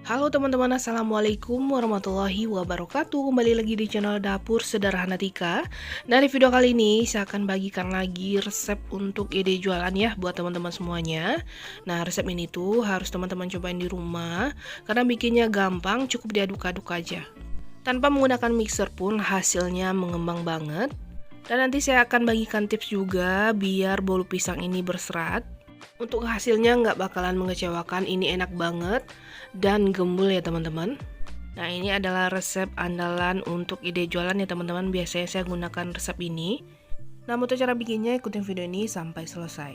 Halo teman-teman, assalamualaikum warahmatullahi wabarakatuh. Kembali lagi di channel Dapur Sederhana Tika. Nah, di video kali ini saya akan bagikan lagi resep untuk ide jualan ya buat teman-teman semuanya. Nah, resep ini tuh harus teman-teman cobain di rumah karena bikinnya gampang, cukup diaduk-aduk aja. Tanpa menggunakan mixer pun hasilnya mengembang banget. Dan nanti saya akan bagikan tips juga biar bolu pisang ini berserat. Untuk hasilnya nggak bakalan mengecewakan, ini enak banget dan gembul ya teman-teman. Nah, ini adalah resep andalan untuk ide jualan ya teman-teman. Biasanya saya gunakan resep ini. Nah, untuk cara bikinnya ikutin video ini sampai selesai.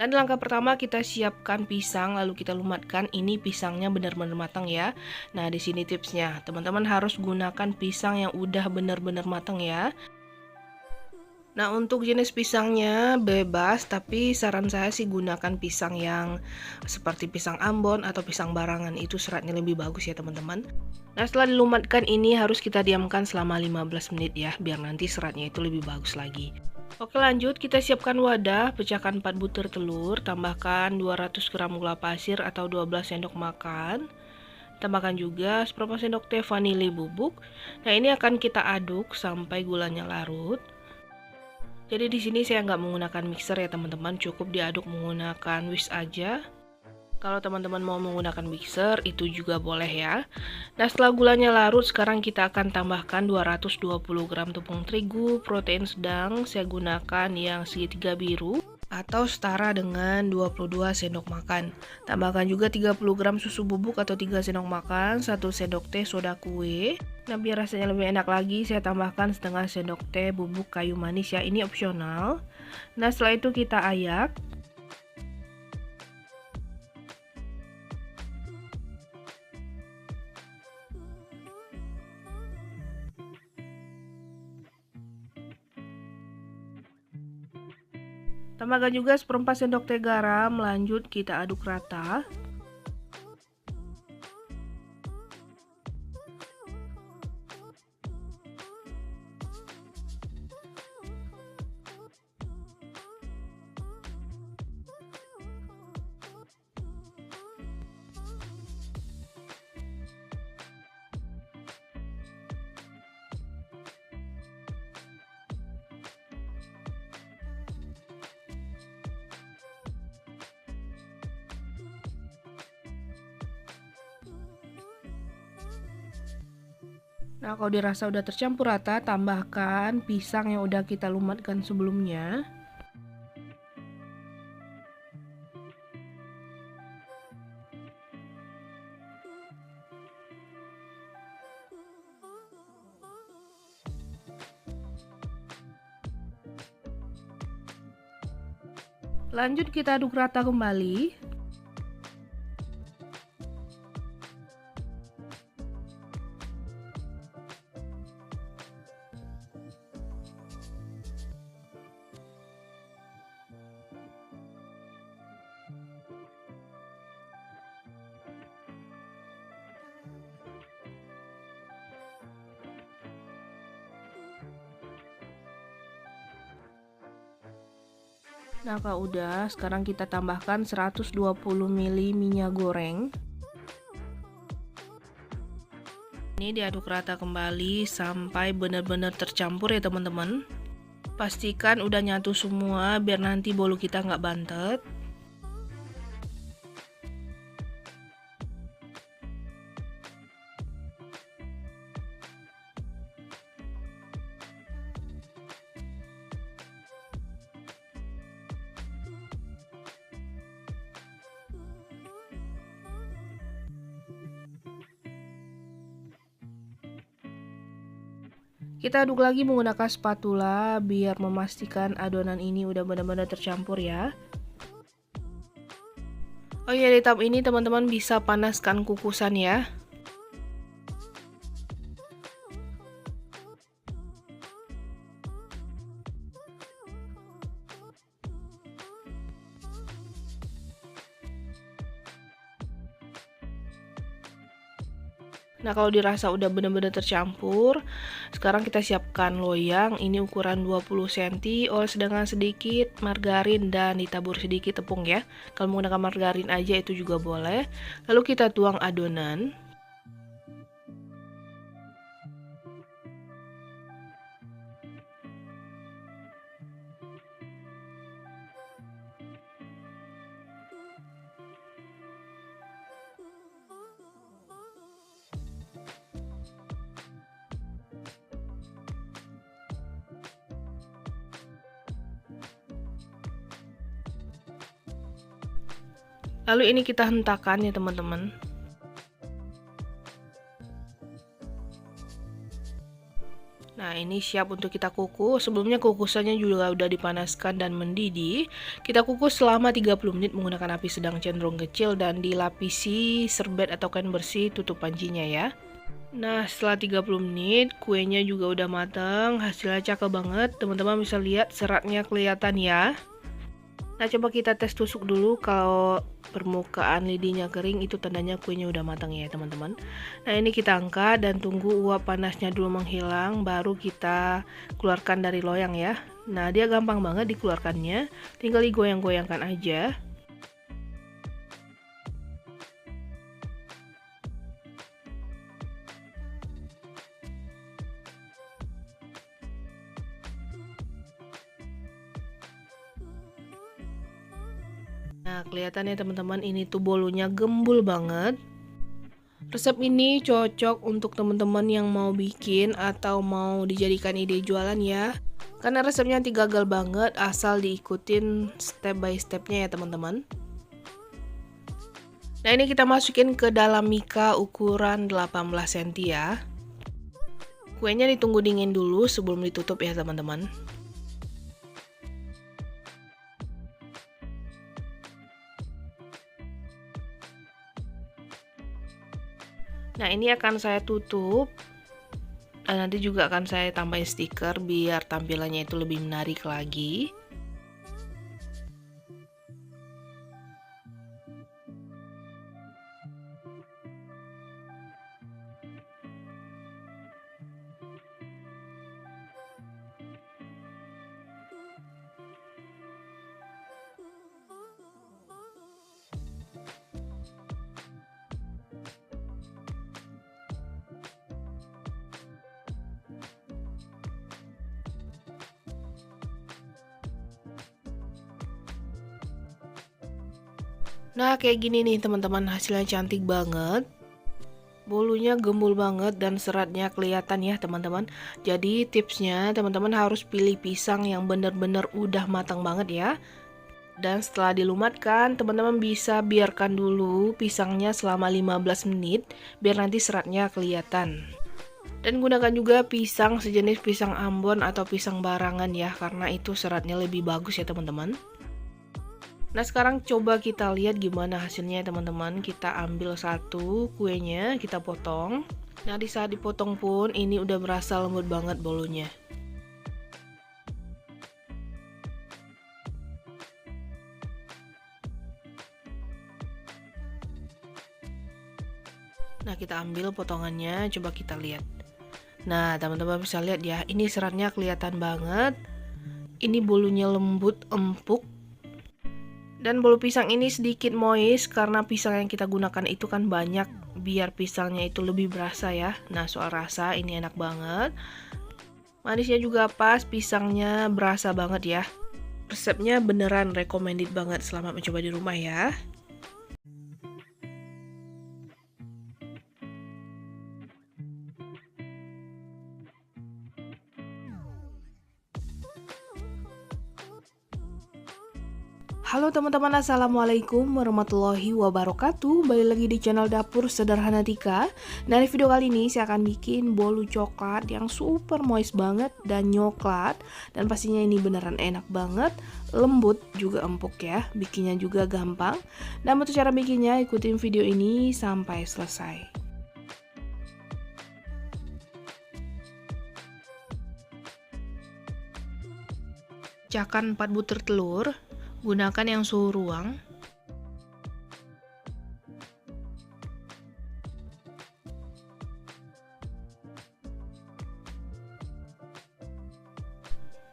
Dan di langkah pertama kita siapkan pisang, lalu kita lumatkan. Ini pisangnya benar-benar matang ya. Nah, di sini tipsnya, teman-teman harus gunakan pisang yang udah benar-benar matang ya. Nah, untuk jenis pisangnya bebas, tapi saran saya sih gunakan pisang yang seperti pisang Ambon atau pisang barangan, itu seratnya lebih bagus ya teman-teman. Nah, setelah dilumatkan ini harus kita diamkan selama 15 menit ya, biar nanti seratnya itu lebih bagus lagi. Oke, lanjut kita siapkan wadah, pecahkan 4 butir telur, tambahkan 200 gram gula pasir atau 12 sendok makan. Tambahkan juga seperempat sendok teh vanili bubuk. Nah, ini akan kita aduk sampai gulanya larut. Jadi di sini saya nggak menggunakan mixer ya teman-teman, cukup diaduk menggunakan whisk aja. Kalau teman-teman mau menggunakan mixer itu juga boleh ya. Nah, setelah gulanya larut, sekarang kita akan tambahkan 220 gram tepung terigu, protein sedang, saya gunakan yang segitiga biru atau setara dengan 22 sendok makan. Tambahkan juga 30 gram susu bubuk atau 3 sendok makan, 1 sendok teh soda kue. Nah, biar rasanya lebih enak lagi, saya tambahkan setengah sendok teh bubuk kayu manis ya, ini opsional. Nah, setelah itu kita ayak. Tambahkan juga seperempat sendok teh garam, lanjut kita aduk rata. Nah, kalau dirasa udah tercampur rata, tambahkan pisang yang udah kita lumatkan sebelumnya. Lanjut kita aduk rata kembali. Nah, kalau udah, sekarang kita tambahkan 120 ml minyak goreng. Ini diaduk rata kembali sampai benar-benar tercampur ya teman-teman. Pastikan udah nyatu semua biar nanti bolu kita nggak bantet. Kita aduk lagi menggunakan spatula biar memastikan adonan ini udah benar-benar tercampur ya. Oh iya, di tahap ini teman-teman bisa panaskan kukusan ya. Nah, kalau dirasa udah benar-benar tercampur, sekarang kita siapkan loyang. Ini ukuran 20 cm, oles dengan sedikit margarin dan ditabur sedikit tepung ya. Kalau menggunakan margarin aja itu juga boleh. Lalu kita tuang adonan. Lalu ini kita hentakan ya teman-teman. Nah, ini siap untuk kita kukus. Sebelumnya kukusannya juga udah dipanaskan dan mendidih. Kita kukus selama 30 menit menggunakan api sedang cenderung kecil dan dilapisi serbet atau kain bersih tutup pancinya ya. Nah, setelah 30 menit kuenya juga udah matang. Hasilnya cakep banget. Teman-teman bisa lihat seratnya kelihatan ya. Nah, coba kita tes tusuk dulu. Kalau permukaan lidinya kering, itu tandanya kuenya udah matang ya teman-teman. Nah, ini kita angkat dan tunggu uap panasnya dulu menghilang, baru kita keluarkan dari loyang ya. Nah, dia gampang banget dikeluarkannya, tinggal digoyang-goyangkan aja. Nah, kelihatannya teman-teman, ini tuh bolunya gembul banget. Resep ini cocok untuk teman-teman yang mau bikin atau mau dijadikan ide jualan ya. Karena resepnya anti gagal banget, asal diikutin step by stepnya ya teman-teman. Nah, ini kita masukin ke dalam mika ukuran 18 cm ya. Kuenya ditunggu dingin dulu sebelum ditutup ya teman-teman. Nah, ini akan saya tutup. Dan nanti juga akan saya tambahin stiker biar tampilannya itu lebih menarik lagi. Nah, kayak gini nih teman-teman, hasilnya cantik banget. Bolunya gembul banget dan seratnya kelihatan ya teman-teman. Jadi tipsnya teman-teman harus pilih pisang yang benar-benar udah matang banget ya. Dan setelah dilumatkan, teman-teman bisa biarkan dulu pisangnya selama 15 menit biar nanti seratnya kelihatan. Dan gunakan juga pisang sejenis pisang Ambon atau pisang barangan ya, karena itu seratnya lebih bagus ya teman-teman. Nah, sekarang coba kita lihat gimana hasilnya teman-teman. Kita ambil satu kuenya, kita potong. Nah, di saat dipotong pun ini udah berasa lembut banget bolunya. Nah, kita ambil potongannya, coba kita lihat. Nah, teman-teman bisa lihat ya, ini seratnya kelihatan banget. Ini bolunya lembut, empuk. Dan bolu pisang ini sedikit moist karena pisang yang kita gunakan itu kan banyak, biar pisangnya itu lebih berasa ya. Nah, soal rasa ini enak banget. Manisnya juga pas, pisangnya berasa banget ya. Resepnya beneran recommended banget, selamat mencoba di rumah ya. Halo teman-teman, assalamualaikum warahmatullahi wabarakatuh. Balik lagi di channel Dapur Sederhana Tika. Nah, di video kali ini saya akan bikin bolu coklat yang super moist banget dan nyoklat. Dan pastinya ini beneran enak banget, lembut juga empuk ya. Bikinnya juga gampang. Dan untuk cara bikinnya, ikutin video ini sampai selesai. Pecahkan 4 butir telur. Gunakan yang suhu ruang.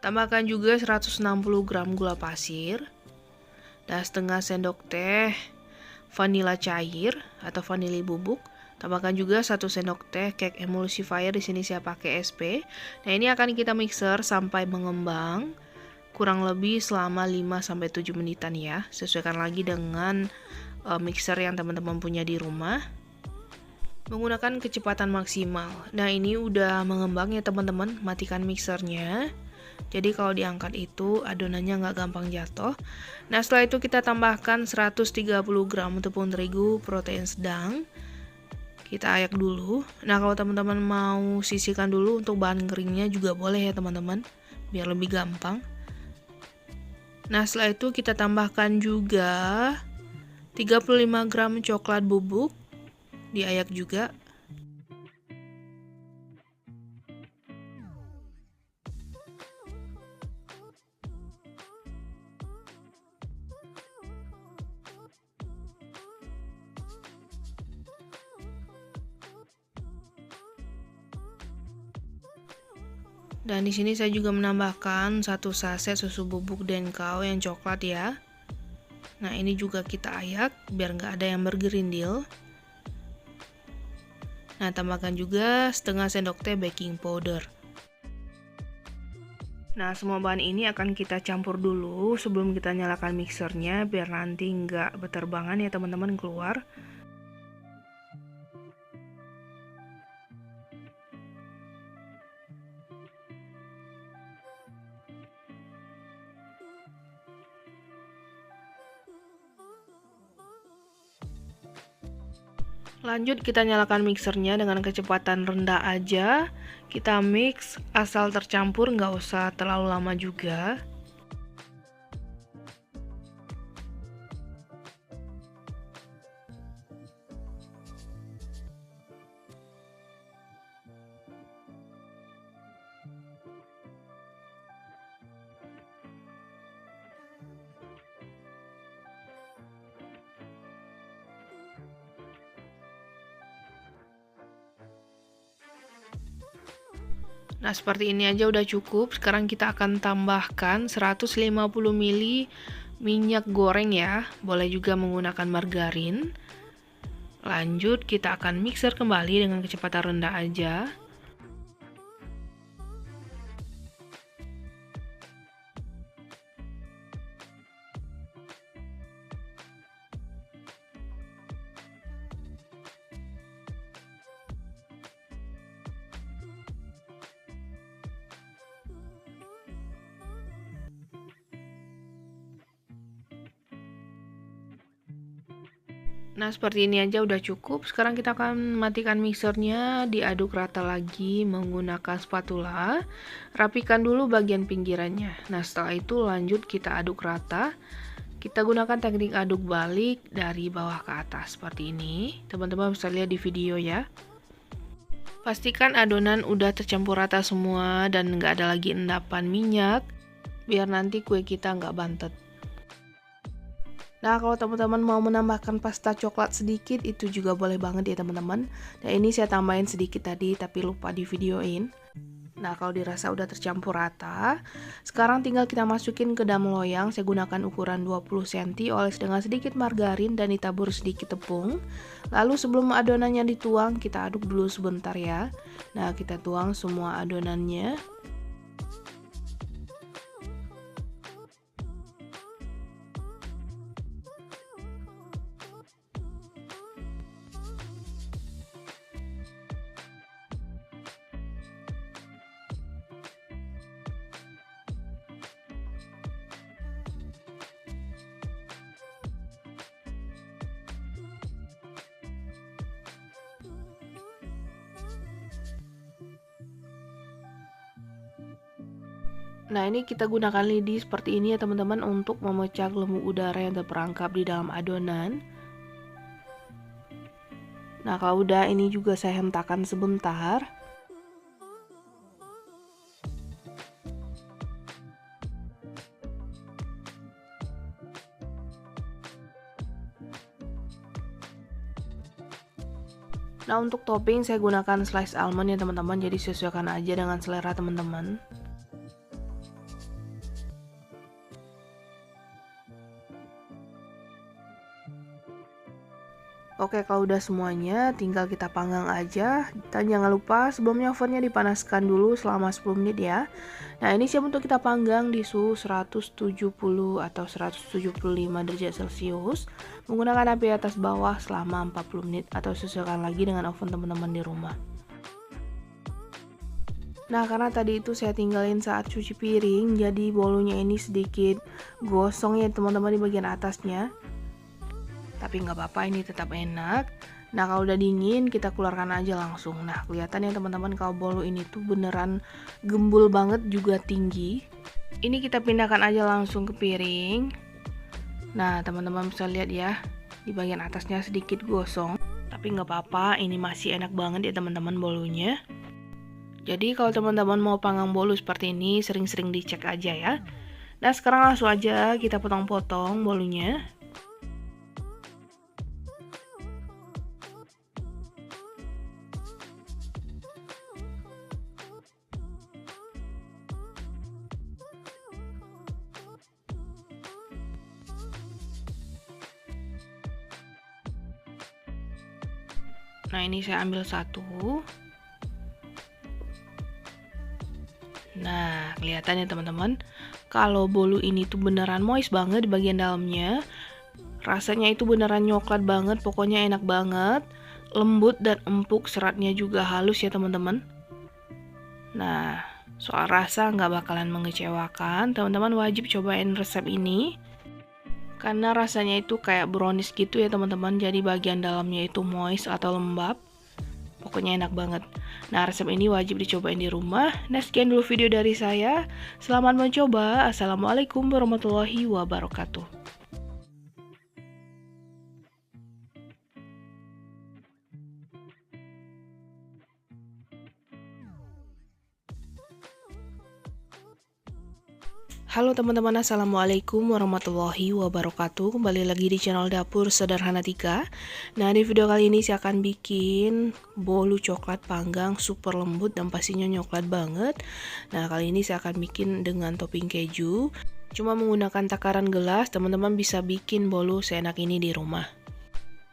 Tambahkan juga 160 gram gula pasir dan setengah sendok teh vanila cair atau vanili bubuk. Tambahkan juga 1 sendok teh cake emulsifier, di sini saya pakai SP. Nah, ini akan kita mixer sampai mengembang kurang lebih selama 5-7 menitan ya. Sesuaikan lagi dengan mixer yang teman-teman punya di rumah. Menggunakan kecepatan maksimal. Nah, ini udah mengembang ya teman-teman, matikan mixernya. Jadi kalau diangkat itu adonannya nggak gampang jatuh. Nah, setelah itu kita tambahkan 130 gram tepung terigu protein sedang. Kita ayak dulu. Nah, kalau teman-teman mau sisihkan dulu untuk bahan keringnya juga boleh ya teman-teman, biar lebih gampang. Nah, setelah itu kita tambahkan juga 35 gram coklat bubuk, diayak juga. Dan di sini saya juga menambahkan 1 saset susu bubuk Denkau yang coklat ya. Nah, ini juga kita ayak biar nggak ada yang bergerindil. Nah, tambahkan juga setengah sendok teh baking powder. Nah, semua bahan ini akan kita campur dulu sebelum kita nyalakan mixernya biar nanti nggak berterbangan ya teman-teman keluar. Lanjut kita nyalakan mixernya dengan kecepatan rendah aja. Kita mix asal tercampur, nggak usah terlalu lama juga. Nah, seperti ini aja udah cukup. Sekarang kita akan tambahkan 150 ml minyak goreng ya. Boleh juga menggunakan margarin. Lanjut, kita akan mixer kembali dengan kecepatan rendah aja. Nah, seperti ini aja udah cukup. Sekarang kita akan matikan mixernya, diaduk rata lagi menggunakan spatula. Rapikan dulu bagian pinggirannya. Nah, setelah itu lanjut kita aduk rata. Kita gunakan teknik aduk balik dari bawah ke atas seperti ini. Teman-teman bisa lihat di video ya. Pastikan adonan udah tercampur rata semua dan nggak ada lagi endapan minyak, biar nanti kue kita nggak bantet. Nah, kalau teman-teman mau menambahkan pasta coklat sedikit, itu juga boleh banget ya teman-teman. Dan ini saya tambahin sedikit tadi, tapi lupa di videoin. Nah, kalau dirasa udah tercampur rata, sekarang tinggal kita masukin ke dalam loyang. Saya gunakan ukuran 20 cm, oles dengan sedikit margarin dan ditabur sedikit tepung. Lalu sebelum adonannya dituang, kita aduk dulu sebentar ya. Nah, kita tuang semua adonannya. Nah, ini kita gunakan lidi seperti ini ya teman-teman untuk memecah gelembung udara yang terperangkap di dalam adonan. Nah, kalau udah ini juga saya hentakan sebentar. Nah, untuk topping saya gunakan slice almond ya teman-teman, jadi sesuaikan aja dengan selera teman-teman. Oke, kalau udah semuanya, tinggal kita panggang aja. Dan jangan lupa sebelumnya ovennya dipanaskan dulu selama 10 menit ya. Nah, ini siap untuk kita panggang di suhu 170 atau 175 derajat Celcius menggunakan api atas bawah selama 40 menit atau sesuaikan lagi dengan oven teman-teman di rumah. Nah, karena tadi itu saya tinggalin saat cuci piring, jadi bolunya ini sedikit gosong ya teman-teman di bagian atasnya. Tapi nggak apa-apa, ini tetap enak. Nah, kalau udah dingin kita keluarkan aja langsung. Nah, kelihatan ya teman-teman kalau bolu ini tuh beneran gembul banget juga tinggi. Ini kita pindahkan aja langsung ke piring. Nah, teman-teman bisa lihat ya, di bagian atasnya sedikit gosong. Tapi nggak apa-apa, ini masih enak banget ya teman-teman bolunya. Jadi kalau teman-teman mau panggang bolu seperti ini, sering-sering dicek aja ya. Nah, sekarang langsung aja kita potong-potong bolunya. Nah, ini saya ambil satu. Nah, kelihatan ya teman-teman, kalau bolu ini tuh beneran moist banget di bagian dalamnya. Rasanya itu beneran coklat banget, pokoknya enak banget. Lembut dan empuk, seratnya juga halus ya teman-teman. Nah, soal rasa nggak bakalan mengecewakan, teman-teman wajib cobain resep ini. Karena rasanya itu kayak brownies gitu ya teman-teman, jadi bagian dalamnya itu moist atau lembab. Pokoknya enak banget. Nah, resep ini wajib dicobain di rumah. Nah, sekian dulu video dari saya. Selamat mencoba. Assalamualaikum warahmatullahi wabarakatuh. Halo teman-teman, assalamualaikum warahmatullahi wabarakatuh. Kembali lagi di channel Dapur Sederhana Tika. Nah, di video kali ini saya akan bikin bolu coklat panggang super lembut dan pastinya coklat banget. Nah, kali ini saya akan bikin dengan topping keju. Cuma menggunakan takaran gelas, teman-teman bisa bikin bolu seenak ini di rumah.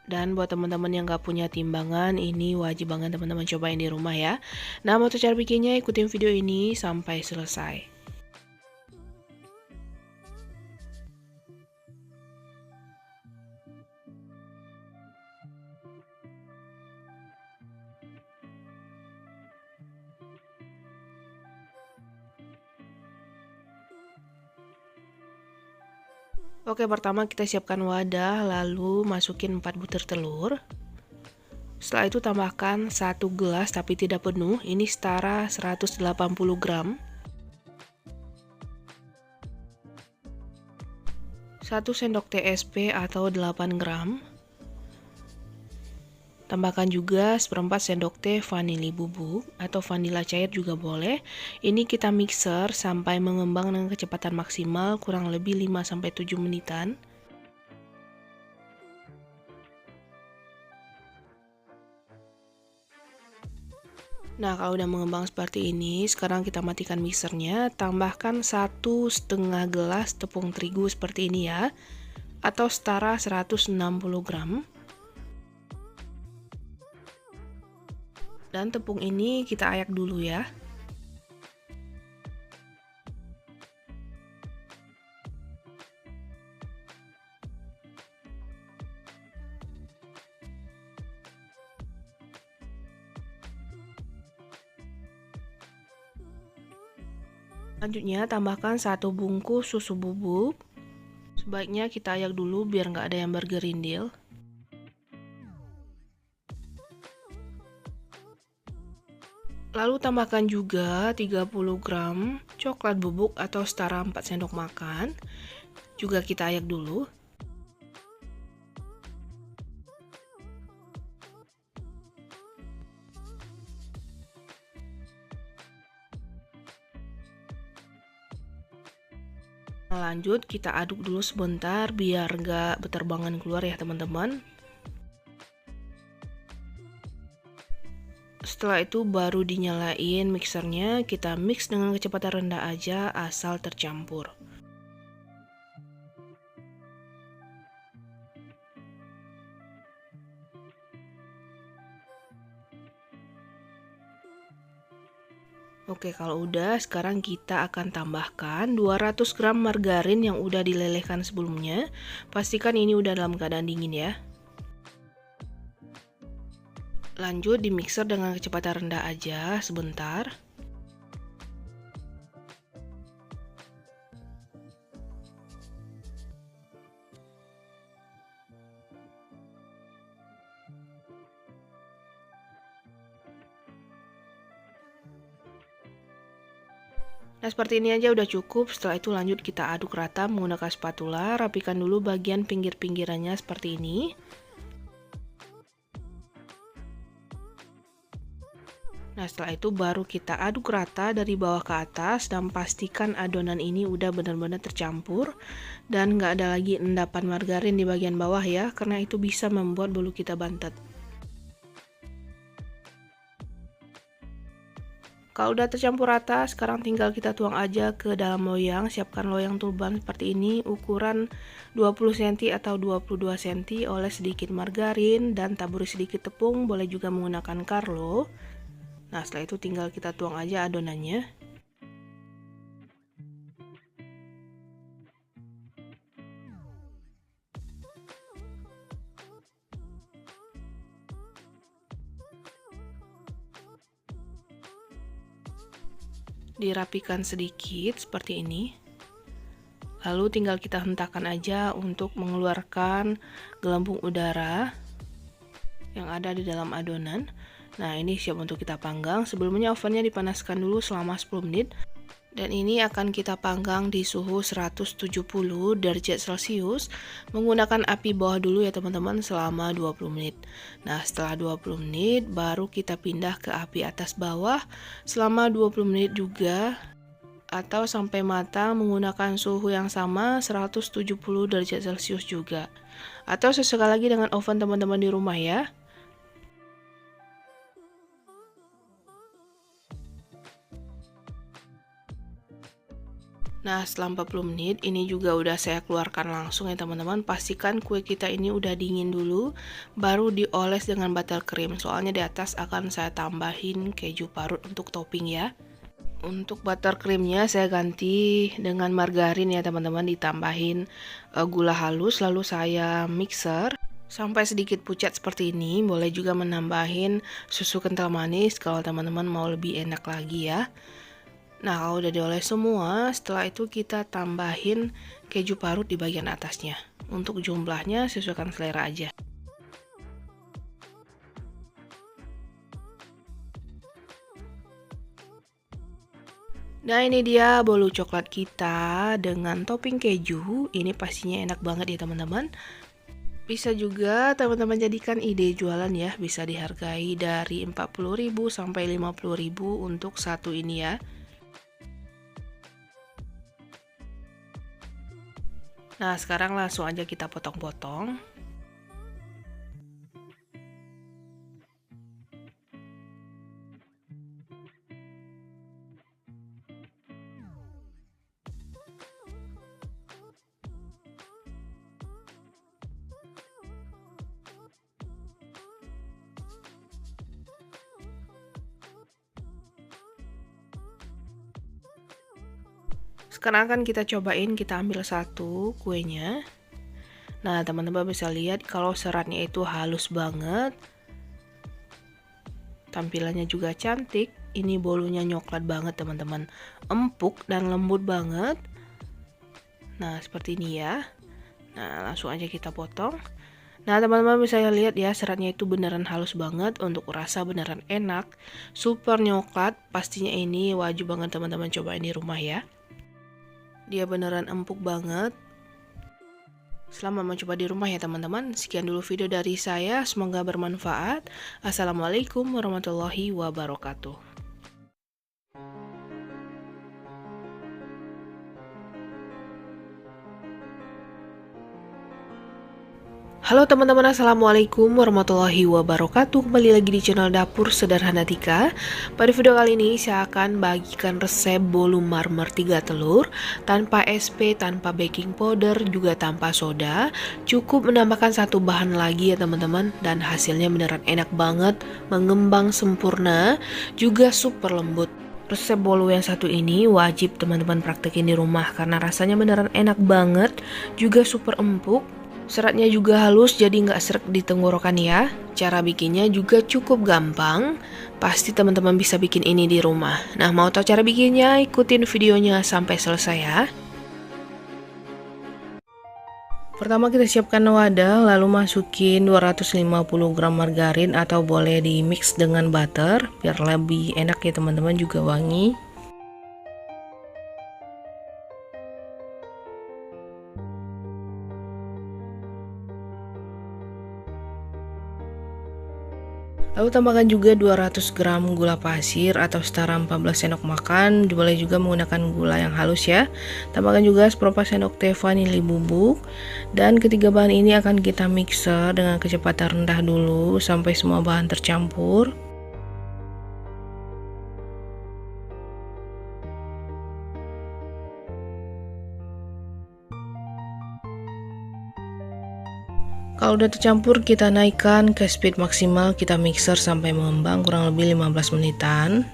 Dan buat teman-teman yang gak punya timbangan, ini wajib banget teman-teman cobain di rumah ya. Nah, untuk cara bikinnya ikutin video ini sampai selesai. Oke, pertama kita siapkan wadah, lalu masukin 4 butir telur. Setelah itu tambahkan 1 gelas tapi tidak penuh, ini setara 180 gram. 1 sendok teh SP atau 8 gram. Tambahkan juga seperempat sendok teh vanili bubuk atau vanila cair juga boleh. Ini kita mixer sampai mengembang dengan kecepatan maksimal kurang lebih 5-7 menitan. Nah, kalau udah mengembang seperti ini, sekarang kita matikan mixernya. Tambahkan 1,5 gelas tepung terigu seperti ini ya, atau setara 160 gram. Dan tepung ini kita ayak dulu ya. Selanjutnya tambahkan 1 bungkus susu bubuk. Sebaiknya kita ayak dulu biar nggak ada yang bergerindil. Lalu tambahkan juga 30 gram coklat bubuk atau setara 4 sendok makan. Juga kita ayak dulu. Lanjut kita aduk dulu sebentar biar nggak beterbangan keluar ya teman-teman. Setelah itu baru dinyalain mixernya, kita mix dengan kecepatan rendah aja asal tercampur. Oke, kalau udah, sekarang kita akan tambahkan 200 gram margarin yang udah dilelehkan sebelumnya. Pastikan ini udah dalam keadaan dingin ya. Lanjut di mixer dengan kecepatan rendah aja sebentar. Nah, seperti ini aja udah cukup. Setelah itu lanjut kita aduk rata menggunakan spatula. Rapikan dulu bagian pinggir-pinggirannya seperti ini. Nah, setelah itu baru kita aduk rata dari bawah ke atas dan pastikan adonan ini udah benar-benar tercampur dan nggak ada lagi endapan margarin di bagian bawah ya, karena itu bisa membuat bolu kita bantet. Kalau udah tercampur rata, sekarang tinggal kita tuang aja ke dalam loyang. Siapkan loyang tuban seperti ini, ukuran 20 cm atau 22 cm, oles sedikit margarin dan taburi sedikit tepung, boleh juga menggunakan Carlo. Nah, setelah itu tinggal kita tuang aja adonannya. Dirapikan sedikit seperti ini. Lalu tinggal kita hentakkan aja untuk mengeluarkan gelembung udara yang ada di dalam adonan. Nah, ini siap untuk kita panggang. Sebelumnya ovennya dipanaskan dulu selama 10 menit. Dan ini akan kita panggang di suhu 170 derajat Celcius menggunakan api bawah dulu ya teman-teman selama 20 menit. Nah, setelah 20 menit baru kita pindah ke api atas bawah selama 20 menit juga, atau sampai matang menggunakan suhu yang sama 170 derajat Celcius juga. Atau sesekali lagi dengan oven teman-teman di rumah ya. Nah, setelah 40 menit ini juga udah saya keluarkan langsung ya teman-teman. Pastikan kue kita ini udah dingin dulu, baru dioles dengan buttercream. Soalnya di atas akan saya tambahin keju parut untuk topping ya. Untuk buttercreamnya saya ganti dengan margarin ya teman-teman, ditambahin gula halus, lalu saya mixer sampai sedikit pucat seperti ini. Boleh juga menambahin susu kental manis kalau teman-teman mau lebih enak lagi ya. Nah, kalau udah dioles semua, setelah itu kita tambahin keju parut di bagian atasnya. Untuk jumlahnya sesuaikan selera aja. Nah, ini dia bolu coklat kita dengan topping keju. Ini pastinya enak banget ya teman-teman. Bisa juga teman-teman jadikan ide jualan ya. Bisa dihargai dari 40.000 sampai 50.000 untuk satu ini ya. Nah, sekarang langsung aja kita potong-potong. Sekarang akan kita cobain, kita ambil satu kuenya. Nah, teman-teman bisa lihat kalau seratnya itu halus banget. Tampilannya juga cantik. Ini bolunya coklat banget teman-teman. Empuk dan lembut banget. Nah, seperti ini ya. Nah, langsung aja kita potong. Nah, teman-teman bisa lihat ya, seratnya itu beneran halus banget. Untuk rasa beneran enak. Super coklat. Pastinya ini wajib banget teman-teman cobain di rumah ya. Dia beneran empuk banget. Selamat mencoba di rumah ya teman-teman. Sekian dulu video dari saya, semoga bermanfaat. Assalamualaikum warahmatullahi wabarakatuh. Halo teman-teman, assalamualaikum warahmatullahi wabarakatuh. Kembali lagi di channel Dapur Sederhana Tika. Pada video kali ini saya akan bagikan resep bolu marmer 3 telur tanpa SP, tanpa baking powder, juga tanpa soda. Cukup menambahkan satu bahan lagi ya teman-teman, dan hasilnya beneran enak banget, mengembang sempurna, juga super lembut. Resep bolu yang satu ini wajib teman-teman praktekin di rumah karena rasanya beneran enak banget, juga super empuk. Seratnya juga halus jadi nggak seret di tenggorokan ya. Cara bikinnya juga cukup gampang. Pasti teman-teman bisa bikin ini di rumah. Nah, mau tahu cara bikinnya? Ikutin videonya sampai selesai ya. Pertama kita siapkan wadah, lalu masukin 250 gram margarin atau boleh di mix dengan butter biar lebih enak ya teman-teman, juga wangi. Lalu tambahkan juga 200 gram gula pasir atau setara 14 sendok makan. Boleh juga menggunakan gula yang halus ya. Tambahkan juga seperempat sendok teh vanili bubuk. Dan ketiga bahan ini akan kita mixer dengan kecepatan rendah dulu sampai semua bahan tercampur. Kalau udah tercampur, kita naikkan ke speed maksimal, kita mixer sampai mengembang kurang lebih 15 menitan.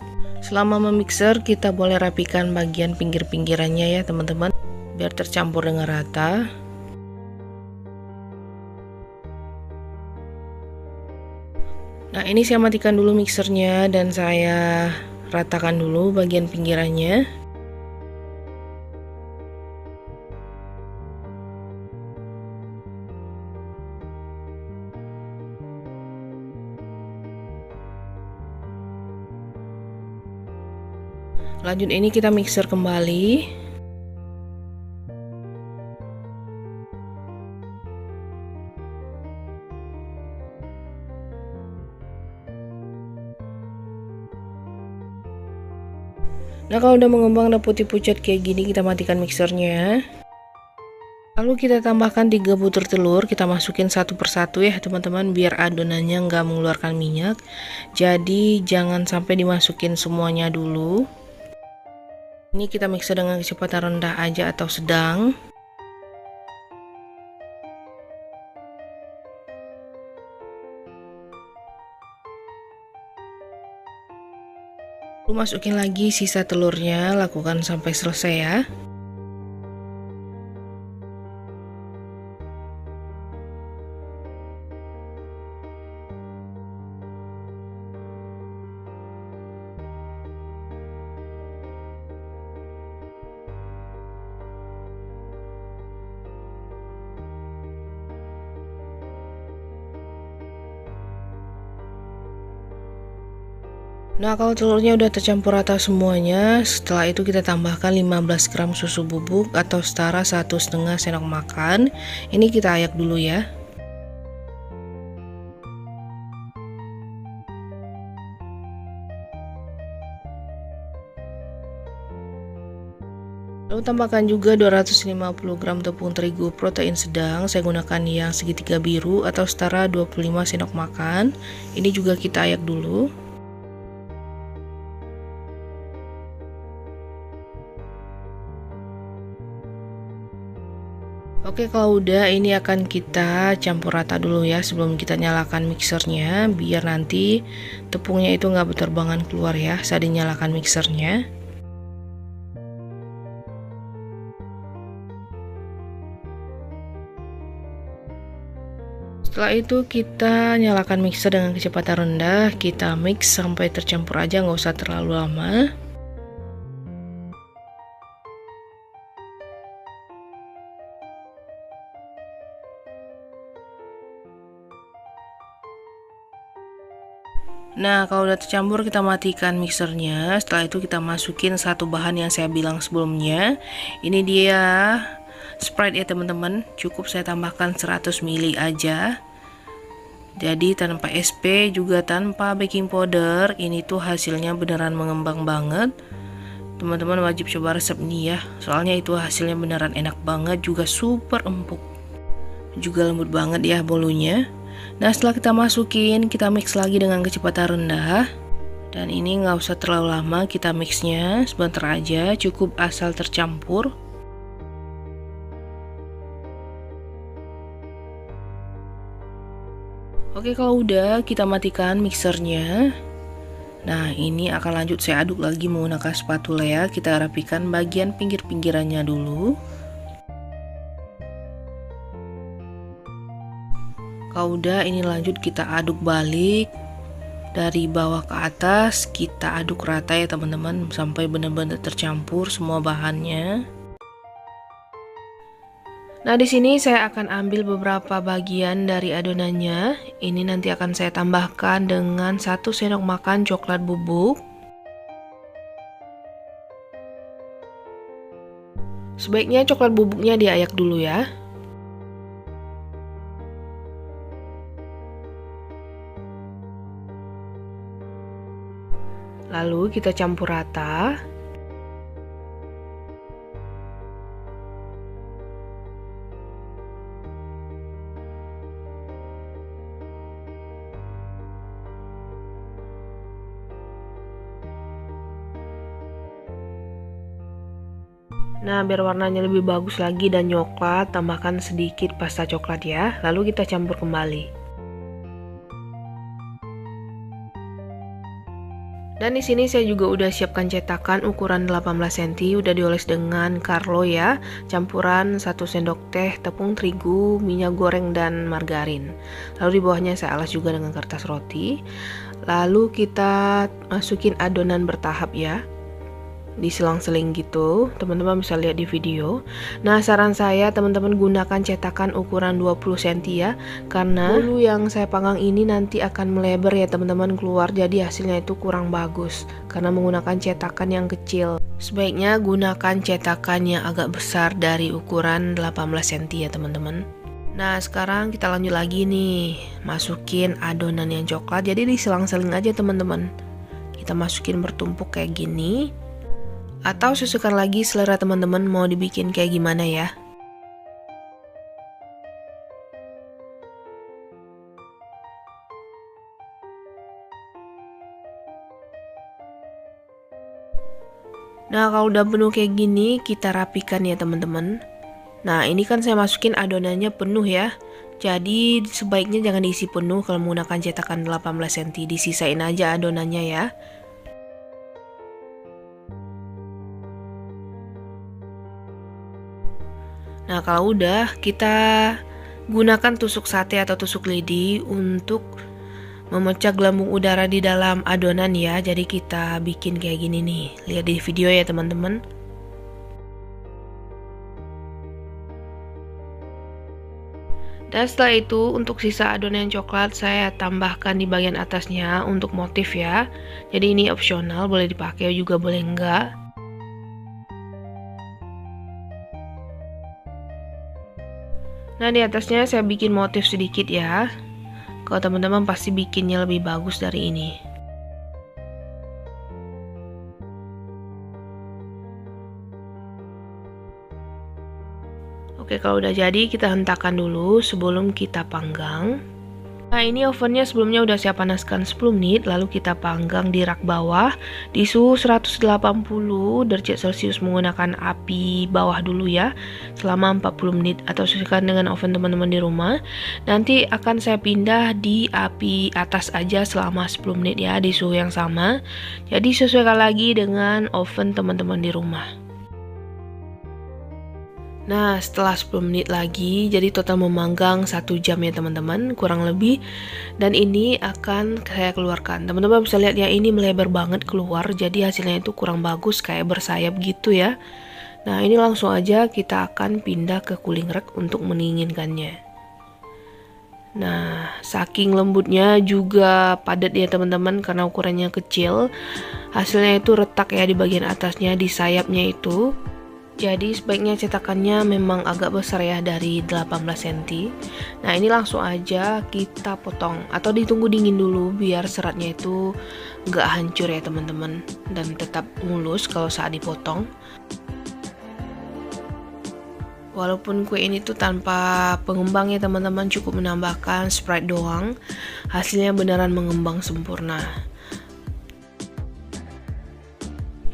Selama memixer, kita boleh rapikan bagian pinggir-pinggirannya ya teman-teman, biar tercampur dengan rata. Nah, ini saya matikan dulu mixernya dan saya ratakan dulu bagian pinggirannya. Lanjut ini kita mixer kembali. Nah, kalau udah mengembang dan putih pucat kayak gini, kita matikan mixernya. Lalu kita tambahkan 3 butir telur, kita masukin satu persatu ya teman-teman, biar adonannya nggak mengeluarkan minyak. Jadi jangan sampai dimasukin semuanya dulu. Ini kita mixer dengan kecepatan rendah aja atau sedang. Lalu masukin lagi sisa telurnya, lakukan sampai selesai ya. Nah, kalau telurnya udah tercampur rata semuanya, setelah itu kita tambahkan 15 gram susu bubuk atau setara 1,5 sendok makan. Ini kita ayak dulu ya. Lalu tambahkan juga 250 gram tepung terigu protein sedang. Saya gunakan yang segitiga biru atau setara 25 sendok makan. Ini juga kita ayak dulu. Oke, kalau udah ini akan kita campur rata dulu ya sebelum kita nyalakan mixernya, biar nanti tepungnya itu nggak berterbangan keluar ya saat dinyalakan mixernya. Setelah itu kita nyalakan mixer dengan kecepatan rendah, kita mix sampai tercampur aja, nggak usah terlalu lama. Nah, kalau udah tercampur kita matikan mixernya. Setelah itu kita masukin satu bahan yang saya bilang sebelumnya. Ini dia Sprite ya teman-teman. Cukup saya tambahkan 100 ml aja. Jadi tanpa SP juga tanpa baking powder. Ini tuh hasilnya beneran mengembang banget. Teman-teman wajib coba resep ini ya. Soalnya itu hasilnya beneran enak banget, juga super empuk. Juga lembut banget ya bolunya. Nah, setelah kita masukin, kita mix lagi dengan kecepatan rendah. Dan ini nggak usah terlalu lama, kita mixnya sebentar aja, cukup asal tercampur. Oke, kalau udah kita matikan mixernya. Nah, ini akan lanjut saya aduk lagi menggunakan spatula ya. Kita rapikan bagian pinggir-pinggirannya dulu. Kalau udah, ini lanjut kita aduk balik dari bawah ke atas. Kita aduk rata ya teman-teman, sampai benar-benar tercampur semua bahannya. Nah, di sini saya akan ambil beberapa bagian dari adonannya. Ini nanti akan saya tambahkan dengan 1 sendok makan coklat bubuk. Sebaiknya coklat bubuknya diayak dulu ya. Lalu kita campur rata. Nah, biar warnanya lebih bagus lagi dan coklat, tambahkan sedikit pasta coklat ya. Lalu kita campur kembali. Dan di sini saya juga udah siapkan cetakan ukuran 18 cm, udah dioles dengan Carlo ya. Campuran 1 sendok teh tepung terigu, minyak goreng dan margarin. Lalu di bawahnya saya alas juga dengan kertas roti. Lalu kita masukin adonan bertahap ya. Diselang-seling gitu, teman-teman bisa lihat di video. Nah, saran saya teman-teman gunakan cetakan ukuran 20 cm ya, karena bulu yang saya panggang ini nanti akan melebar ya teman-teman keluar, jadi hasilnya itu kurang bagus karena menggunakan cetakan yang kecil. Sebaiknya gunakan cetakan yang agak besar dari ukuran 18 cm ya teman-teman. Nah, sekarang kita lanjut lagi nih, masukin adonan yang coklat, jadi diselang-seling aja teman-teman. Kita masukin bertumpuk kayak gini. Atau sesuaikan lagi selera teman-teman mau dibikin kayak gimana ya. Nah, kalau udah penuh kayak gini, kita rapikan ya teman-teman. Nah, ini kan saya masukin adonannya penuh ya. Jadi sebaiknya jangan diisi penuh kalau menggunakan cetakan 18 cm, disisain aja adonannya ya. Nah, kalau udah, kita gunakan tusuk sate atau tusuk lidi untuk memecah gelembung udara di dalam adonan ya. Jadi kita bikin kayak gini nih. Lihat di video ya teman-teman. Dan setelah itu untuk sisa adonan coklat saya tambahkan di bagian atasnya untuk motif ya. Jadi ini opsional, boleh dipakai juga boleh enggak. Nah, di atasnya saya bikin motif sedikit ya. Kalau teman-teman pasti bikinnya lebih bagus dari ini. Oke, kalau udah jadi kita hentakan dulu sebelum kita panggang. Nah, ini ovennya sebelumnya udah saya panaskan 10 menit, lalu kita panggang di rak bawah di suhu 180 derajat Celcius menggunakan api bawah dulu ya, selama 40 menit atau sesuaikan dengan oven teman-teman di rumah. Nanti akan saya pindah di api atas aja selama 10 menit ya, di suhu yang sama. Jadi sesuaikan lagi dengan oven teman-teman di rumah. Nah, setelah 10 menit lagi, jadi total memanggang 1 jam ya teman-teman, kurang lebih. Dan ini akan saya keluarkan. Teman-teman bisa lihat ya, ini melebar banget keluar, jadi hasilnya itu kurang bagus, kayak bersayap gitu ya. Nah, ini langsung aja kita akan pindah ke cooling rack untuk mendinginkannya. Nah, saking lembutnya juga padat ya teman-teman, karena ukurannya kecil. Hasilnya itu retak ya di bagian atasnya, di sayapnya itu. Jadi sebaiknya cetakannya memang agak besar ya, dari 18 cm. Nah, ini langsung aja kita potong atau ditunggu dingin dulu biar seratnya itu nggak hancur ya teman-teman, dan tetap mulus kalau saat dipotong. Walaupun kue ini tuh tanpa pengembang ya teman-teman, cukup menambahkan Sprite doang, hasilnya beneran mengembang sempurna.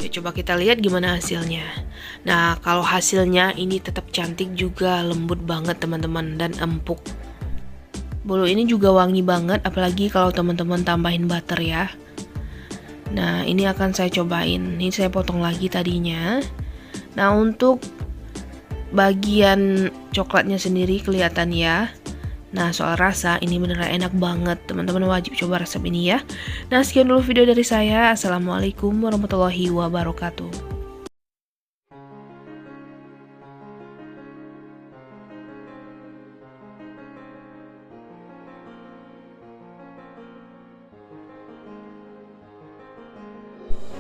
Yuk coba kita lihat gimana hasilnya. Nah, kalau hasilnya ini tetap cantik juga, lembut banget teman-teman dan empuk. Bolu ini juga wangi banget, apalagi kalau teman-teman tambahin butter ya. Nah, ini akan saya cobain. Ini saya potong lagi tadinya. Nah, untuk bagian coklatnya sendiri kelihatan ya. Nah, soal rasa ini beneran enak banget. Teman-teman wajib coba resep ini ya. Nah, sekian dulu video dari saya. Assalamualaikum warahmatullahi wabarakatuh.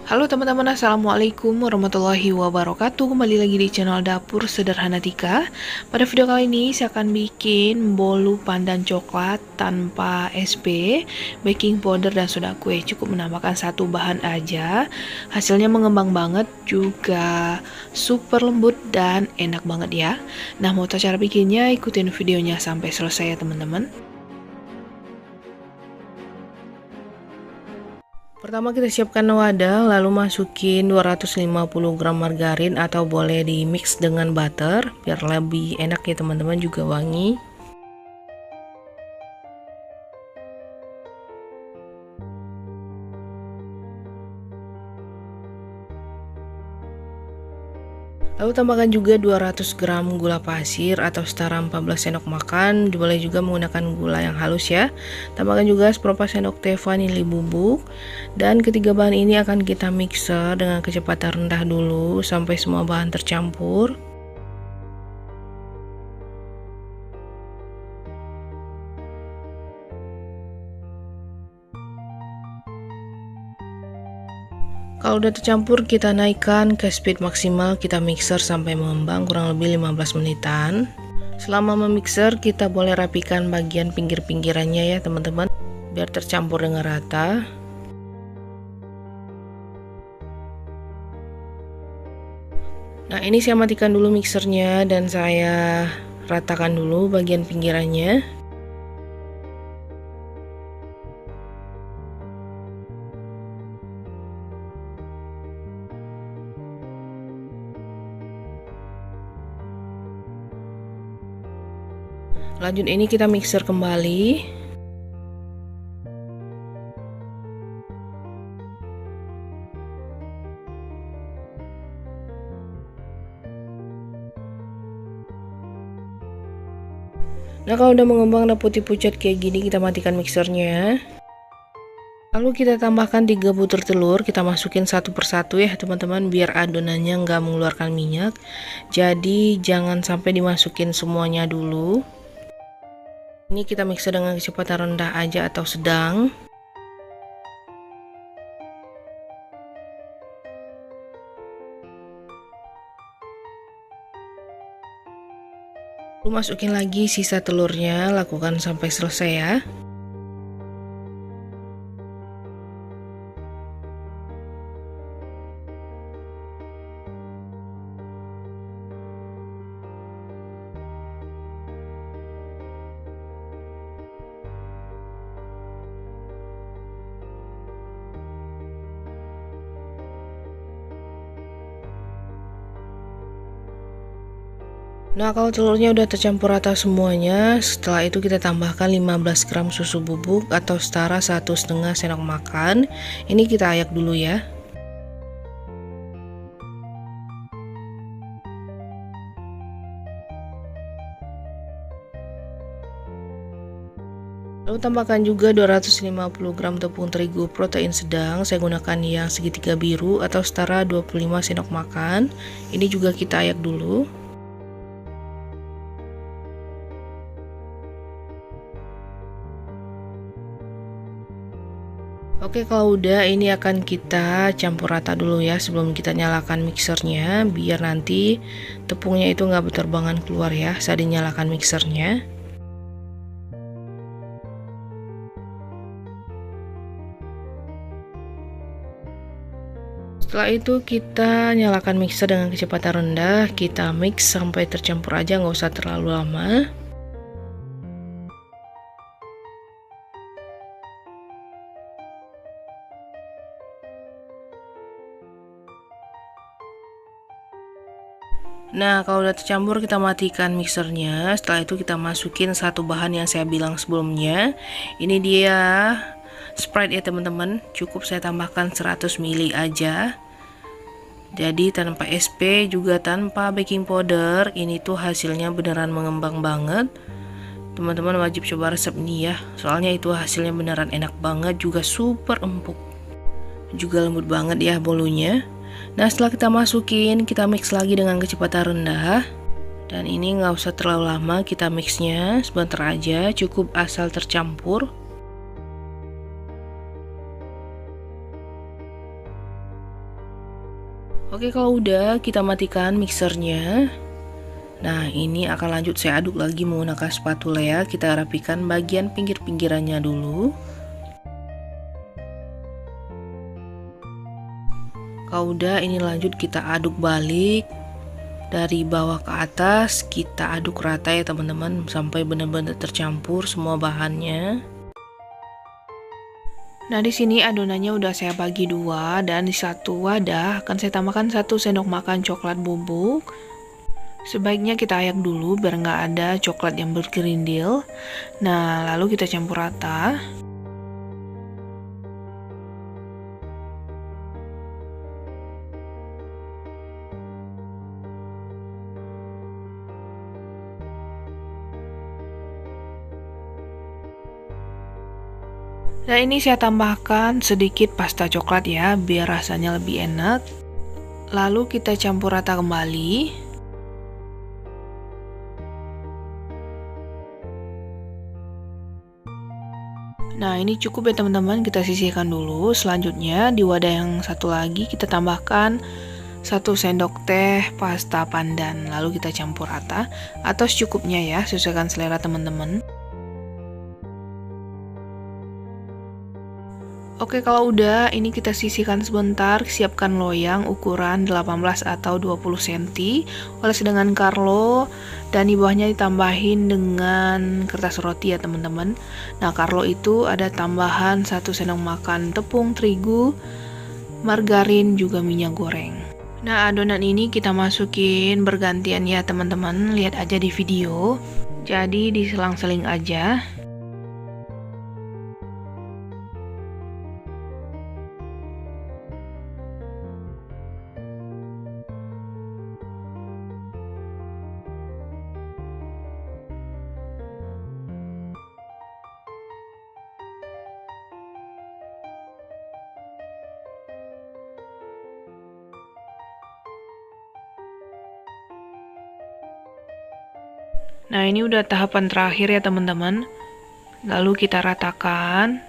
Halo teman-teman, assalamualaikum warahmatullahi wabarakatuh. Kembali lagi di channel Dapur Sederhana Tika. Pada video kali ini saya akan bikin bolu pandan coklat tanpa SP, baking powder dan soda kue. Cukup menambahkan satu bahan aja. Hasilnya mengembang banget, juga super lembut dan enak banget ya. Nah, mau tahu cara bikinnya? Ikutin videonya sampai selesai ya teman-teman. Pertama kita siapkan wadah, lalu masukin 250 gram margarin atau boleh di mix dengan butter biar lebih enak ya teman-teman, juga wangi. Lalu tambahkan juga 200 gram gula pasir atau setara 14 sendok makan. Boleh juga menggunakan gula yang halus ya. Tambahkan juga seperempat sendok teh vanili bubuk. Dan ketiga bahan ini akan kita mixer dengan kecepatan rendah dulu sampai semua bahan tercampur. Kalau udah tercampur, kita naikkan ke speed maksimal, kita mixer sampai mengembang kurang lebih 15 menitan. Selama memixer, kita boleh rapikan bagian pinggir-pinggirannya ya teman-teman, biar tercampur dengan rata. Nah, ini saya matikan dulu mixernya dan saya ratakan dulu bagian pinggirannya. Lanjut ini kita mixer kembali. Nah, kalau udah mengembang dan putih pucat kayak gini, kita matikan mixernya. Lalu kita tambahkan 3 butir telur, kita masukin satu persatu ya teman-teman, biar adonannya nggak mengeluarkan minyak. Jadi jangan sampai dimasukin semuanya dulu. Ini kita mixer dengan kecepatan rendah aja atau sedang. Lalu masukin lagi sisa telurnya, lakukan sampai selesai ya. Nah, kalau telurnya udah tercampur rata semuanya, setelah itu kita tambahkan 15 gram susu bubuk atau setara 1,5 sendok makan. Ini kita ayak dulu ya. Lalu tambahkan juga 250 gram tepung terigu protein sedang. Saya gunakan yang segitiga biru atau setara 25 sendok makan. Ini juga kita ayak dulu. Oke, kalau udah ini akan kita campur rata dulu ya sebelum kita nyalakan mixernya, biar nanti tepungnya itu nggak berterbangan keluar ya saat dinyalakan mixernya. Setelah itu kita nyalakan mixer dengan kecepatan rendah, kita mix sampai tercampur aja, nggak usah terlalu lama. Nah, kalau udah tercampur kita matikan mixernya. Setelah itu kita masukin satu bahan yang saya bilang sebelumnya. Ini dia Sprite ya teman-teman, cukup saya tambahkan 100 ml aja. Jadi tanpa SP juga tanpa baking powder, ini tuh hasilnya beneran mengembang banget. Teman-teman wajib coba resep ini ya, soalnya itu hasilnya beneran enak banget, juga super empuk, juga lembut banget ya bolunya. Nah setelah kita masukin, kita mix lagi dengan kecepatan rendah. Dan ini nggak usah terlalu lama, kita mixnya sebentar aja, cukup asal tercampur. Oke, kalau udah kita matikan mixernya. Nah ini akan lanjut saya aduk lagi menggunakan spatula ya. Kita rapikan bagian pinggir-pinggirannya dulu. Kalau udah, ini lanjut kita aduk balik dari bawah ke atas. Kita aduk rata ya teman-teman, sampai benar-benar tercampur semua bahannya. Nah di sini adonannya udah saya bagi dua, dan di satu wadah akan saya tambahkan 1 sendok makan coklat bubuk. Sebaiknya kita ayak dulu biar nggak ada coklat yang bergerindil. Nah lalu kita campur rata. Dan ini saya tambahkan sedikit pasta coklat ya, biar rasanya lebih enak. Lalu kita campur rata kembali. Nah ini cukup ya teman-teman, kita sisihkan dulu. Selanjutnya di wadah yang satu lagi kita tambahkan 1 sendok teh pasta pandan. Lalu kita campur rata atau secukupnya ya, sesuaikan selera teman-teman. Oke, kalau udah, ini kita sisihkan sebentar. Siapkan loyang ukuran 18 atau 20 cm, oles dengan Carlo, dan di bawahnya ditambahin dengan kertas roti ya teman-teman. Nah Carlo itu ada tambahan 1 sendok makan tepung terigu, margarin, juga minyak goreng. Nah adonan ini kita masukin bergantian ya teman-teman, lihat aja di video. Jadi diselang-seling aja. Nah ini udah tahapan terakhir ya teman-teman. Lalu kita ratakan.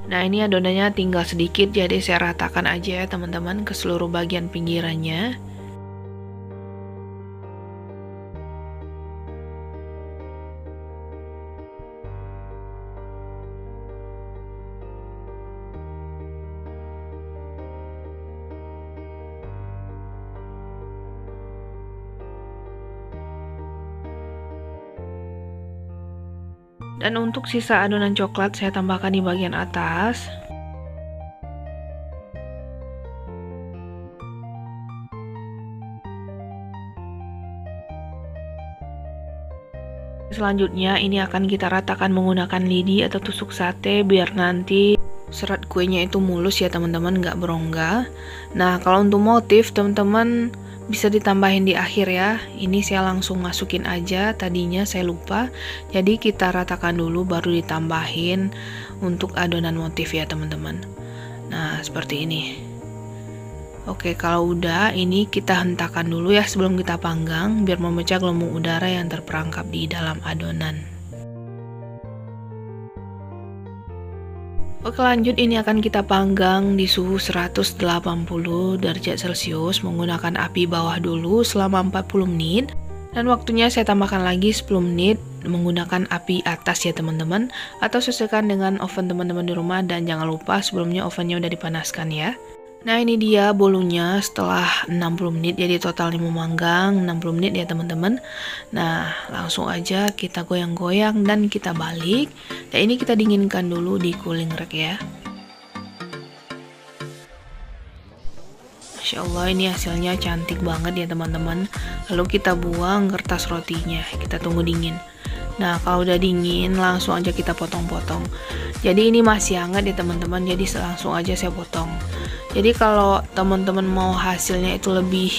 Nah ini adonannya tinggal sedikit, jadi saya ratakan aja ya teman-teman ke seluruh bagian pinggirannya. Dan untuk sisa adonan coklat saya tambahkan di bagian atas. Selanjutnya ini akan kita ratakan menggunakan lidi atau tusuk sate biar nanti serat kuenya itu mulus ya teman-teman, nggak berongga. Nah kalau untuk motif teman-teman bisa ditambahin di akhir ya. Ini saya langsung masukin aja, tadinya saya lupa. Jadi kita ratakan dulu baru ditambahin untuk adonan motif ya teman-teman. Nah seperti ini. Oke, kalau udah ini kita hentakan dulu ya sebelum kita panggang biar memecah gelembung udara yang terperangkap di dalam adonan. Oke, lanjut ini akan kita panggang di suhu 180 derajat Celcius menggunakan api bawah dulu selama 40 menit. Dan waktunya saya tambahkan lagi 10 menit menggunakan api atas ya teman-teman, atau sesuaikan dengan oven teman-teman di rumah, dan jangan lupa sebelumnya ovennya udah dipanaskan ya. Nah ini dia bolunya setelah 60 menit, jadi total ini memanggang 60 menit ya teman-teman. Nah langsung aja kita goyang-goyang dan kita balik. Dan ini kita dinginkan dulu di cooling rack ya. Masya Allah, ini hasilnya cantik banget ya teman-teman. Lalu kita buang kertas rotinya, kita tunggu dingin. Nah, kalau udah dingin langsung aja kita potong-potong. Jadi ini masih hangat ya teman-teman, jadi langsung aja saya potong. Jadi kalau teman-teman mau hasilnya itu lebih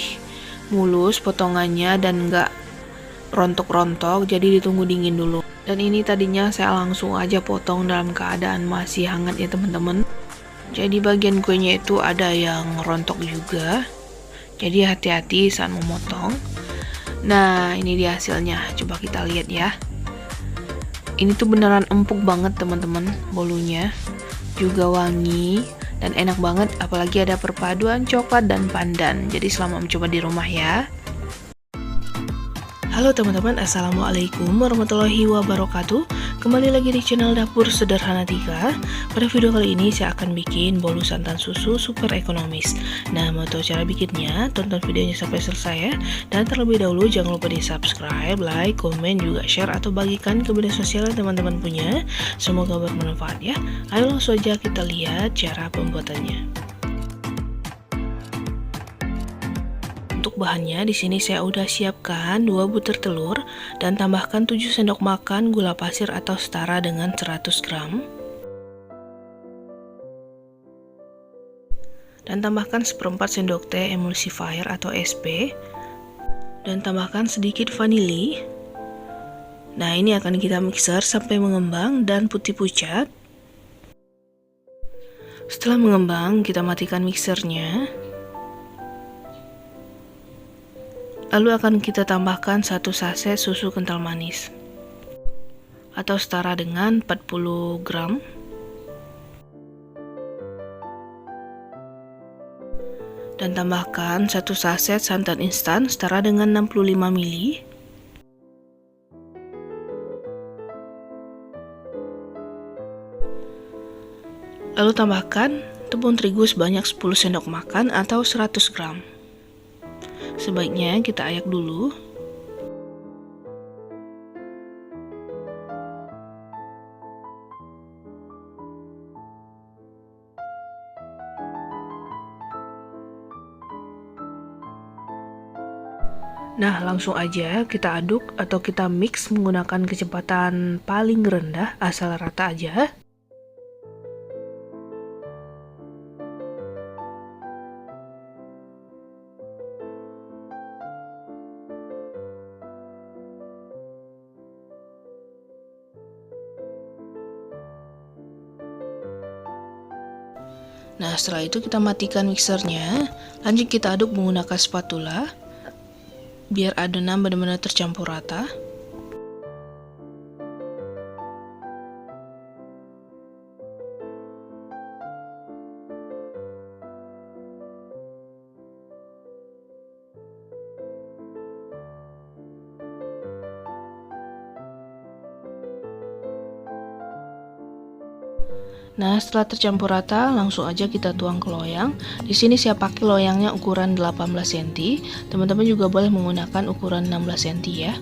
mulus potongannya dan enggak rontok-rontok, jadi ditunggu dingin dulu. Dan ini tadinya saya langsung aja potong dalam keadaan masih hangat ya teman-teman. Jadi bagian kuenya itu ada yang rontok juga. Jadi hati-hati saat memotong. Nah, ini dia hasilnya. Coba kita lihat ya. Ini tuh beneran empuk banget teman-teman, bolunya. Juga wangi dan enak banget, apalagi ada perpaduan coklat dan pandan. Jadi selamat mencoba di rumah ya. Halo teman-teman, assalamualaikum warahmatullahi wabarakatuh. Kembali lagi di channel Dapur Sederhana Tika. Pada video kali ini saya akan bikin bolu santan susu super ekonomis. Nah, mau tahu cara bikinnya? Tonton videonya sampai selesai ya. Dan terlebih dahulu jangan lupa di subscribe, like, komen, juga share atau bagikan ke media sosial yang teman-teman punya. Semoga bermanfaat ya. Ayo langsung aja kita lihat cara pembuatannya. Untuk bahannya di sini saya udah siapkan 2 butir telur dan tambahkan 7 sendok makan gula pasir atau setara dengan 100 gram. Dan tambahkan 1/4 sendok teh emulsifier atau SP. Dan tambahkan sedikit vanili. Nah, ini akan kita mixer sampai mengembang dan putih pucat. Setelah mengembang, kita matikan mixernya. Lalu akan kita tambahkan 1 saset susu kental manis atau setara dengan 40 gram. Dan tambahkan 1 saset santan instan setara dengan 65 ml. Lalu tambahkan tepung terigu sebanyak 10 sendok makan atau 100 gram. Sebaiknya kita ayak dulu. Nah, langsung aja kita aduk atau kita mix menggunakan kecepatan paling rendah asal rata aja. Nah, setelah itu kita matikan mixernya. Lanjut kita aduk menggunakan spatula biar adonan benar-benar tercampur rata. Nah, setelah tercampur rata, langsung aja kita tuang ke loyang. Di sini saya pakai loyangnya ukuran 18 cm. Teman-teman juga boleh menggunakan ukuran 16 cm ya.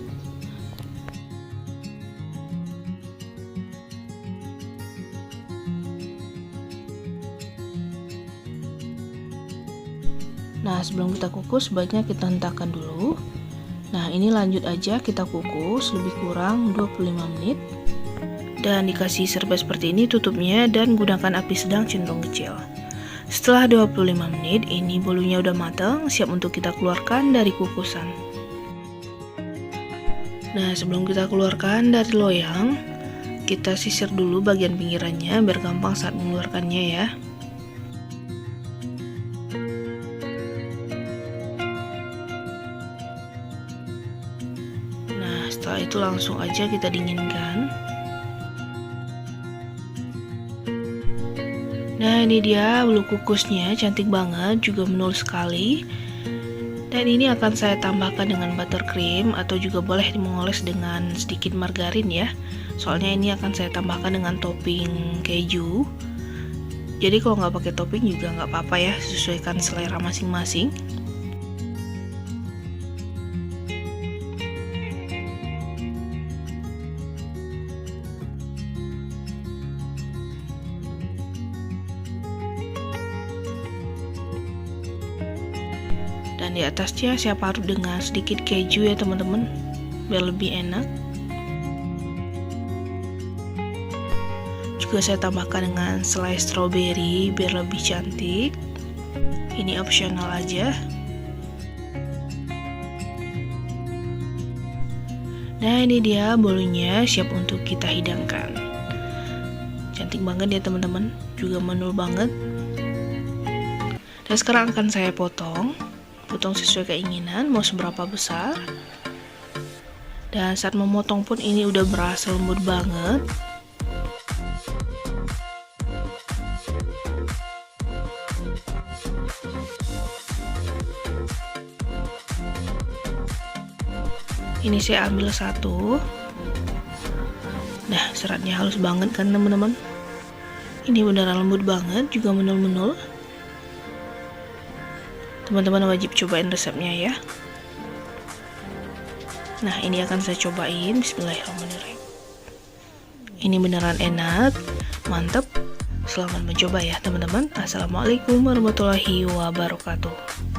Nah, sebelum kita kukus, sebaiknya kita hentakkan dulu. Nah, ini lanjut aja kita kukus lebih kurang 25 menit. Dan dikasih serbet seperti ini tutupnya dan gunakan api sedang cenderung kecil. Setelah 25 menit ini bolunya udah matang, siap untuk kita keluarkan dari kukusan. Nah, sebelum kita keluarkan dari loyang, kita sisir dulu bagian pinggirannya biar gampang saat mengeluarkannya ya. Nah, setelah itu langsung aja kita dinginkan. Nah, ini dia bolu kukusnya, cantik banget, juga menul sekali. Dan ini akan saya tambahkan dengan buttercream atau juga boleh mengoles dengan sedikit margarin ya. Soalnya ini akan saya tambahkan dengan topping keju. Jadi kalau nggak pakai topping juga nggak apa-apa ya, sesuaikan selera masing-masing. Dan di atasnya saya parut dengan sedikit keju ya teman-teman, biar lebih enak. Juga saya tambahkan dengan selai stroberi biar lebih cantik. Ini opsional aja. Nah, ini dia bolunya siap untuk kita hidangkan. Cantik banget ya teman-teman, juga manul banget. Dan sekarang akan saya potong sesuai keinginan, mau seberapa besar. Dan saat memotong pun ini udah berasa lembut banget. Ini saya ambil satu. Nah, seratnya halus banget kan teman-teman. Ini beneran lembut banget, juga menul-menul. Teman-teman wajib cobain resepnya ya. Nah, ini akan saya cobain. Bismillahirrahmanirrahim. Ini beneran enak, mantep. Selamat mencoba ya teman-teman. Assalamualaikum warahmatullahi wabarakatuh.